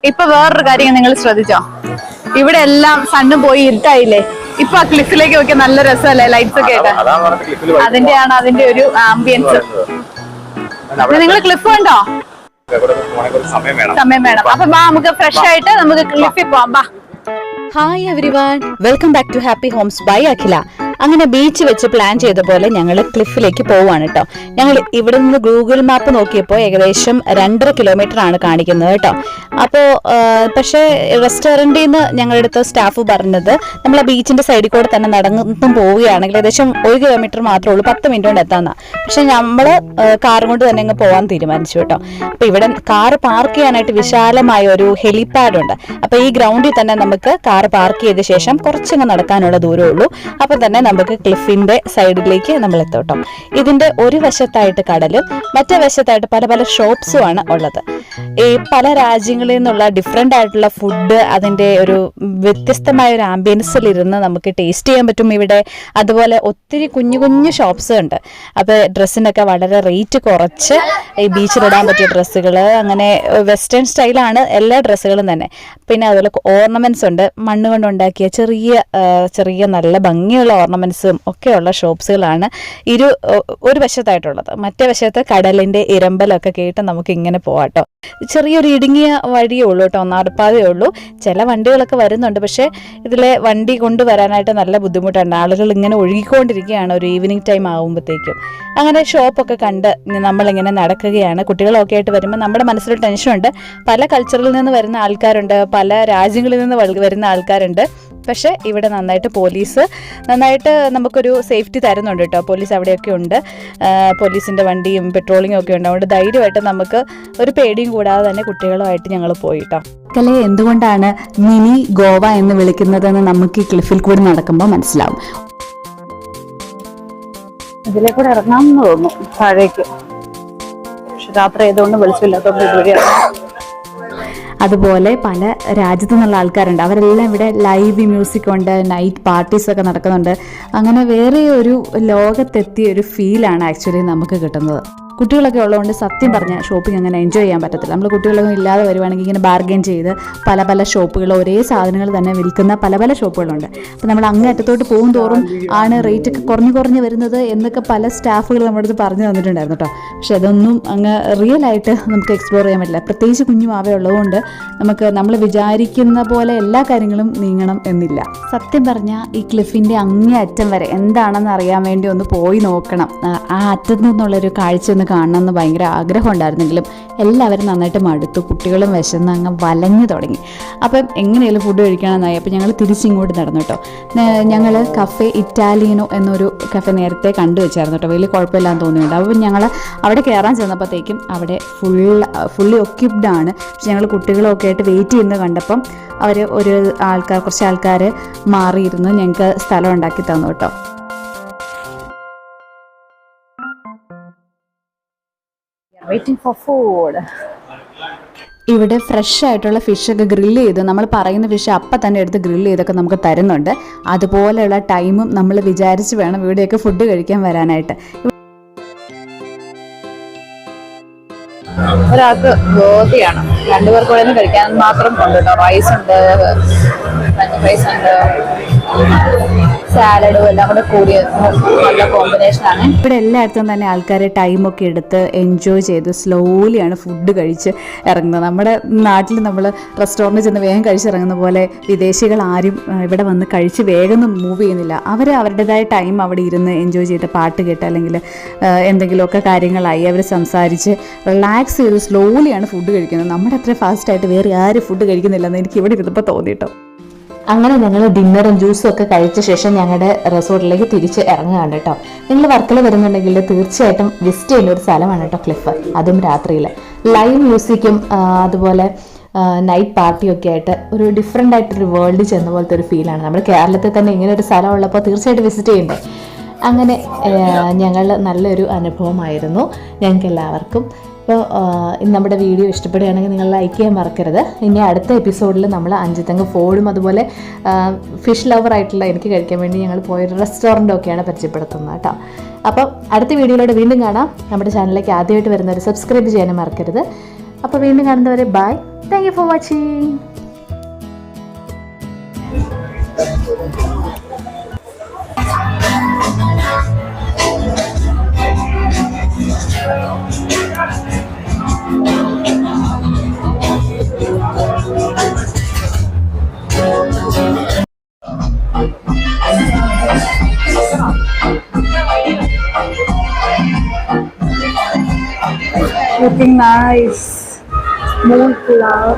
ഇപ്പൊ വേറൊരു കാര്യം നിങ്ങൾ ശ്രദ്ധിച്ചോ, ഇവിടെ എല്ലാം സണ്ണും പോയി ഇരുട്ടായില്ലേ. ഇപ്പൊ ആ ക്ലിഫിലേക്ക് നോക്കിയാൽ നല്ല രസമല്ലേ, ലൈറ്റ്സ് ഒക്കെ ആയിട്ട്. അതിന്റെയാണ് അതിന്റെ ഒരു ആംബിയൻസ്. നിങ്ങൾ ക്ലിഫ് കണ്ടോ? സമയം വേണം. അപ്പൊ നമുക്ക് ഫ്രഷ് ആയിട്ട് നമുക്ക് ക്ലിഫിൽ പോവാം. ബാ. Hi everyone, welcome back to happy homes by Akhila. അങ്ങനെ ബീച്ച് വെച്ച് പ്ലാൻ ചെയ്ത പോലെ ഞങ്ങൾ ക്ലിഫിലേക്ക് പോവാണ് കേട്ടോ. ഞങ്ങൾ ഇവിടെ നിന്ന് ഗൂഗിൾ മാപ്പ് നോക്കിയപ്പോൾ ഏകദേശം 2.5 കിലോമീറ്റർ ആണ് കാണിക്കുന്നത് കേട്ടോ. അപ്പോൾ പക്ഷേ റെസ്റ്റോറൻറ്റിൽ നിന്ന് ഞങ്ങളുടെ അടുത്ത് സ്റ്റാഫ് പറഞ്ഞത് നമ്മൾ ആ ബീച്ചിന്റെ സൈഡിൽ കൂടെ തന്നെ നടന്നും പോവുകയാണെങ്കിൽ ഏകദേശം 1 കിലോമീറ്റർ മാത്രമേ ഉള്ളൂ, 10 മിനിറ്റ് കൊണ്ട് എത്താമെന്നാ. പക്ഷെ നമ്മൾ കാറും കൊണ്ട് തന്നെ അങ്ങ് പോകാൻ തീരുമാനിച്ചു കേട്ടോ. അപ്പോൾ ഇവിടെ കാറ് പാർക്ക് ചെയ്യാനായിട്ട് വിശാലമായ ഒരു ഹെലിപാഡ് ഉണ്ട്. അപ്പോൾ ഈ ഗ്രൗണ്ടിൽ തന്നെ നമുക്ക് കാറ് പാർക്ക് ചെയ്ത ശേഷം കുറച്ചങ്ങ് നടക്കാനുള്ള ദൂരമേ ഉള്ളൂ. അപ്പം തന്നെ നമുക്ക് ക്ലിഫിന്റെ സൈഡിലേക്ക് നമ്മൾ എത്തോട്ടോ. ഇതിന്റെ ഒരു വശത്തായിട്ട് കടലും മറ്റേ വശത്തായിട്ട് പല പല ഷോപ്സും ആണ് ഉള്ളത്. ഈ പല രാജ്യങ്ങളിൽ നിന്നുള്ള ഡിഫറെൻ്റ് ആയിട്ടുള്ള ഫുഡ് അതിൻ്റെ ഒരു വ്യത്യസ്തമായ ഒരു ആംബിയൻസിൽ ഇരുന്ന് നമുക്ക് ടേസ്റ്റ് ചെയ്യാൻ പറ്റും ഇവിടെ. അതുപോലെ ഒത്തിരി കുഞ്ഞു കുഞ്ഞു ഷോപ്സ് ഉണ്ട്. അപ്പോൾ ഡ്രസ്സിനൊക്കെ വളരെ റേറ്റ് കുറച്ച് ഈ ബീച്ചിലിടാൻ പറ്റിയ ഡ്രസ്സുകൾ, അങ്ങനെ വെസ്റ്റേൺ സ്റ്റൈലാണ് എല്ലാ ഡ്രസ്സുകളും തന്നെ. പിന്നെ അതുപോലെ ഓർണമെന്റ്സ് ഉണ്ട്, മണ്ണ് കൊണ്ടുണ്ടാക്കിയ ചെറിയ ചെറിയ നല്ല ഭംഗിയുള്ള ഓർണമെന്റ്സും ഒക്കെയുള്ള ഷോപ്സുകളാണ് ഒരു വശത്തായിട്ടുള്ളത്. മറ്റേ വശത്ത് കടലിൻ്റെ ഇരമ്പലൊക്കെ കേട്ട് നമുക്ക് ഇങ്ങനെ പോവാട്ടോ. ചെറിയൊരു ഇടുങ്ങിയ വഴിയേ ഉള്ളൂ കേട്ടോ, നടപ്പാതേ ഉള്ളൂ. ചില വണ്ടികളൊക്കെ വരുന്നുണ്ട്, പക്ഷേ ഇതിലെ വണ്ടി കൊണ്ടുവരാനായിട്ട് നല്ല ബുദ്ധിമുട്ടുണ്ട്. ആളുകൾ ഇങ്ങനെ ഒഴുകിക്കൊണ്ടിരിക്കുകയാണ് ഒരു ഈവനിങ് ടൈം ആകുമ്പോഴത്തേക്കും. അങ്ങനെ ഷോപ്പൊക്കെ കണ്ട് നമ്മളിങ്ങനെ നടക്കുകയാണ്. കുട്ടികളൊക്കെ ആയിട്ട് വരുമ്പോൾ നമ്മുടെ മനസ്സിൽ ടെൻഷനുണ്ട്. പല കൾച്ചറിൽ നിന്ന് വരുന്ന ആൾക്കാരുണ്ട്, പല രാജ്യങ്ങളിൽ നിന്ന് വരുന്ന ആൾക്കാരുണ്ട്. പക്ഷേ ഇവിടെ നന്നായിട്ട് പോലീസ് നന്നായിട്ട് നമുക്കൊരു സേഫ്റ്റി തരുന്നുണ്ട് കേട്ടോ. പോലീസ് അവിടെയൊക്കെ ഉണ്ട്, പോലീസിൻ്റെ വണ്ടിയും പെട്രോളിങ്ങും ഒക്കെ ഉണ്ട്. അതുകൊണ്ട് ധൈര്യമായിട്ട് നമുക്ക് ഒരു പേടിയും കൂടാതെ തന്നെ കുട്ടികളുമായിട്ട് ഞങ്ങൾ പോയി കേട്ടോ. കലെ എന്തുകൊണ്ടാണ് മിനി ഗോവ എന്ന് വിളിക്കുന്നതെന്ന് നമുക്ക് ഈ ക്ലിഫിൽ കൂടി നടക്കുമ്പോൾ മനസ്സിലാവും. ഇതിലെ കൂടെ ഇറങ്ങാമെന്ന് തോന്നുന്നു താഴേക്ക്, പക്ഷെ രാത്രി ആയതുകൊണ്ട് വെളിച്ചമില്ലാത്തതുകൊണ്ട് ഇതുവഴി ഇറങ്ങാം. അതുപോലെ പല രാജ്യത്തു നിന്നുള്ള ആൾക്കാരുണ്ട്. അവരെല്ലാം ഇവിടെ ലൈവ് മ്യൂസിക് ഉണ്ട്, നൈറ്റ് പാർട്ടീസൊക്കെ നടക്കുന്നുണ്ട്. അങ്ങനെ വേറെ ഒരു ലോകത്തെത്തിയ ഒരു ഫീലാണ് ആക്ച്വലി നമുക്ക് കിട്ടുന്നത്. കുട്ടികളൊക്കെ ഉള്ളതുകൊണ്ട് സത്യം പറഞ്ഞാൽ ഷോപ്പിംഗ് അങ്ങനെ എൻജോയ് ചെയ്യാൻ പറ്റത്തില്ല. നമ്മൾ കുട്ടികളൊന്നും ഇല്ലാതെ വരുവാണെങ്കിൽ ഇങ്ങനെ ബാർഗെയിൻ ചെയ്ത് പല പല ഷോപ്പുകൾ, ഒരേ സാധനങ്ങൾ തന്നെ വിൽക്കുന്ന പല പല ഷോപ്പുകളുണ്ട്. അപ്പോൾ നമ്മൾ അങ്ങേ അറ്റത്തോട്ട് പോകും തോറും ആണ് റേറ്റ് ഒക്കെ കുറഞ്ഞു വരുന്നത് എന്നൊക്കെ പല സ്റ്റാഫുകൾ നമ്മുടെ അടുത്ത് പറഞ്ഞു തന്നിട്ടുണ്ടായിരുന്നു കേട്ടോ. പക്ഷെ അതൊന്നും അങ്ങ് റിയൽ ആയിട്ട് നമുക്ക് എക്സ്പ്ലോർ ചെയ്യാൻ പറ്റില്ല. പ്രത്യേകിച്ച് കുഞ്ഞു മാവേ ഉള്ളതുകൊണ്ട് നമുക്ക് നമ്മൾ വിചാരിക്കുന്ന പോലെ എല്ലാ കാര്യങ്ങളും നീങ്ങണം എന്നില്ല. സത്യം പറഞ്ഞാൽ ഈ ക്ലിഫിൻ്റെ അങ്ങേ അറ്റം വരെ എന്താണെന്ന് അറിയാൻ വേണ്ടി ഒന്ന് പോയി നോക്കണം. ആ അറ്റത്തു നിന്നുള്ളൊരു കാഴ്ച ഒന്ന് കാണണമെന്ന് ഭയങ്കര ആഗ്രഹം ഉണ്ടായിരുന്നെങ്കിലും എല്ലാവരും നന്നായിട്ട് മടുത്തു. കുട്ടികളും വിശന്ന് അങ്ങ് വലഞ്ഞു തുടങ്ങി. അപ്പം എങ്ങനെയാലും ഫുഡ് കഴിക്കണമെന്നായി. അപ്പോൾ ഞങ്ങൾ തിരിച്ചിങ്ങോട്ട് നടന്നു കേട്ടോ. ഞങ്ങൾ കഫേ ഇറ്റാലിയനോ എന്നൊരു കഫേ നേരത്തെ കണ്ടു വെച്ചായിരുന്നു കേട്ടോ. വലിയ കുഴപ്പമില്ലാന്ന് തോന്നിയിട്ടുണ്ട്. അപ്പം ഞങ്ങൾ അവിടെ കയറാൻ ചെന്നപ്പോഴത്തേക്കും അവിടെ ഫുള്ളി ഒക്യുപ്ഡ് ആണ്. പക്ഷെ ഞങ്ങൾ കുട്ടികളൊക്കെ ആയിട്ട് വെയിറ്റ് ചെയ്യുന്നത് കണ്ടപ്പം അവർ കുറച്ച് ആൾക്കാർ മാറിയിരുന്നു ഞങ്ങൾക്ക് സ്ഥലം ഉണ്ടാക്കി തന്നു കേട്ടോ. Waiting for food. ഇവിടെ ഫ്രഷ് ആയിട്ടുള്ള ഫിഷൊക്കെ ഗ്രില്ല് ചെയ്ത് നമ്മൾ പറയുന്ന ഫിഷ് അപ്പം തന്നെ എടുത്ത് ഗ്രില്ല് ചെയ്തൊക്കെ നമുക്ക് തരുന്നുണ്ട്. അതുപോലെയുള്ള ടൈമും നമ്മൾ വിചാരിച്ച് വേണം ഇവിടെയൊക്കെ ഫുഡ് കഴിക്കാൻ വരാനായിട്ട്. ഒരാൾക്ക് ഗോതിയാണ്, 2 പേർക്ക് കൂടെ കഴിക്കാൻ മാത്രം ഉണ്ട് കേട്ടോ. റൈസ് ഉണ്ട്, ഫ്രഞ്ച് ഫ്രൈസ് ഉണ്ട്, സാലഡും എല്ലാം കൂടെ കൂടിയ നല്ല കോമ്പിനേഷനാണ്. ഇവിടെ എല്ലായിടത്തും തന്നെ ആൾക്കാർ ടൈമൊക്കെ എടുത്ത് എൻജോയ് ചെയ്ത് സ്ലോലിയാണ് ഫുഡ് കഴിച്ച് ഇറങ്ങുന്നത്. നമ്മുടെ നാട്ടിൽ നമ്മൾ റെസ്റ്റോറൻറ്റിൽ ചെന്ന് വേഗം കഴിച്ചിറങ്ങുന്ന പോലെ വിദേശികൾ ആരും ഇവിടെ വന്ന് കഴിച്ച് വേഗം മൂവ് ചെയ്യുന്നില്ല. അവർ അവരുടേതായ ടൈം അവിടെ ഇരുന്ന് എൻജോയ് ചെയ്ത് പാട്ട് കേട്ട് അല്ലെങ്കിൽ എന്തെങ്കിലുമൊക്കെ കാര്യങ്ങളായി അവർ സംസാരിച്ച് റിലാക്സ് ചെയ്ത് സ്ലോലിയാണ് ഫുഡ് കഴിക്കുന്നത്. നമ്മുടെ അത്ര ഫാസ്റ്റായിട്ട് വേറെ ആരും ഫുഡ് കഴിക്കുന്നില്ലെന്ന് എനിക്ക് ഇവിടെ ഇരുന്നപ്പോൾ തോന്നിയിട്ടോ. അങ്ങനെ ഞങ്ങൾ ഡിന്നറും ജ്യൂസും ഒക്കെ കഴിച്ച ശേഷം ഞങ്ങളുടെ റിസോർട്ടിലേക്ക് തിരിച്ച് ഇറങ്ങുകയാണ് കേട്ടോ. നിങ്ങൾ വർക്കല വരുന്നുണ്ടെങ്കിൽ തീർച്ചയായിട്ടും വിസിറ്റ് ചെയ്യുന്ന ഒരു സ്ഥലമാണ് കേട്ടോ ക്ലിഫ്. അതും രാത്രിയിൽ ലൈവ് മ്യൂസിക്കും അതുപോലെ നൈറ്റ് പാർട്ടിയൊക്കെ ആയിട്ട് ഒരു ഡിഫറെൻ്റ് ആയിട്ടൊരു വേൾഡിൽ ചെന്ന പോലത്തെ ഒരു ഫീലാണ്. നമ്മുടെ കേരളത്തിൽ തന്നെ ഇങ്ങനെ ഒരു സ്ഥലം ഉള്ളപ്പോൾ തീർച്ചയായിട്ടും വിസിറ്റ് ചെയ്യണ്ടേ. അങ്ങനെ ഞങ്ങൾ നല്ലൊരു അനുഭവമായിരുന്നു ഞങ്ങൾക്ക് എല്ലാവർക്കും. അപ്പോൾ നമ്മുടെ വീഡിയോ ഇഷ്ടപ്പെടുകയാണെങ്കിൽ നിങ്ങൾ ലൈക്ക് ചെയ്യാൻ മറക്കരുത്. ഇനി അടുത്ത എപ്പിസോഡിൽ നമ്മൾ 5 തെങ്ങ് ഫോർഡും അതുപോലെ ഫിഷ് ലവറായിട്ടുള്ള എനിക്ക് കഴിക്കാൻ വേണ്ടി ഞങ്ങൾ പോയൊരു റെസ്റ്റോറൻറ്റൊക്കെയാണ് പരിചയപ്പെടുത്തുന്നത് കേട്ടോ. അപ്പം അടുത്ത വീഡിയോയിലൂടെ വീണ്ടും കാണാം. നമ്മുടെ ചാനലിലേക്ക് ആദ്യമായിട്ട് വരുന്നവർ സബ്സ്ക്രൈബ് ചെയ്യാനും മറക്കരുത്. അപ്പോൾ വീണ്ടും കാണുന്നവരെ bye. Thank you for watching. Looking nice. Small flower.